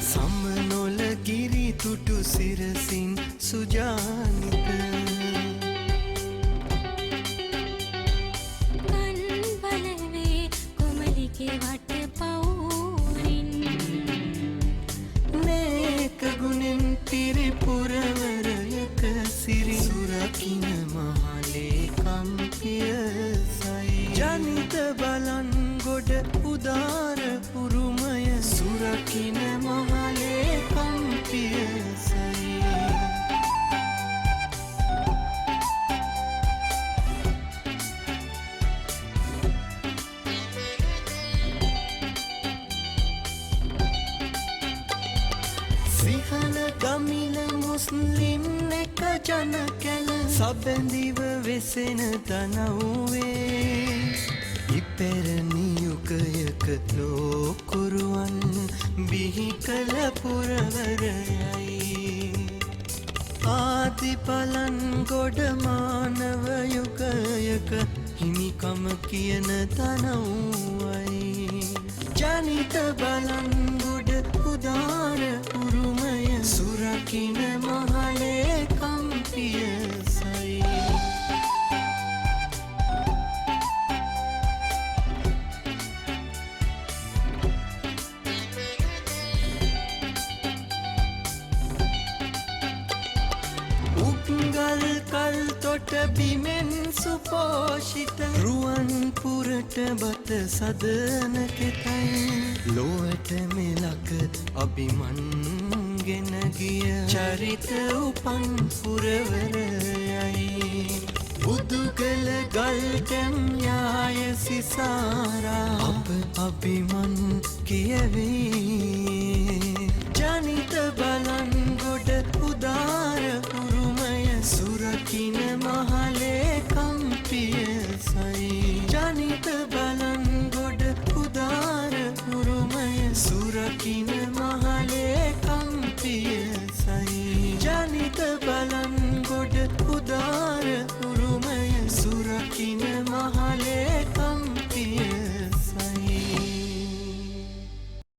සමනොල ගිරි තුටු සිරසින් සුජානිත කන් බලවේ කොමලිගේ වට පවුරින් නේක ගුණෙන් පිරිපුරවරයක සිරි සුරකින මහලේ කම්පිය සයි ජනිත බලන් ගොඩ උදාර උරුමය සුරකින මහලේ කම්පිය සයි සිහන ගමිල මුස්ලිම් එක ජන කැල සබැඳිව වෙසෙන තනව්වේ ඉපැරණි යුගයක ලෝකුරුවන් බිහි කළ පුරවරයයි ආදි බලන් ගොඩ මානව යුගයක හිමිකම කියන තනව්වයි ජනිත බලන් ගොඩ උදාර උරුමය සුරකින මහලේ කම්පිය සයි උත්ගල් කල් තොට බිමෙන් සුපෝෂිත රුවන් පුරට බත සදන කෙතයි ලොවට මෙලක අභිමන්ගෙන ගිය චරිත උපන් පුරවරයයි බුදුගල ගල්ටැම් යාය සිසාරා අප අභිමන් කියවේ ජනිත බලන් ගොඩ උදාර උරුමය සුරකින මහලේ කම්පිය සයි ජනිත බලන් ගොඩ උදාර උරුමය සුරකින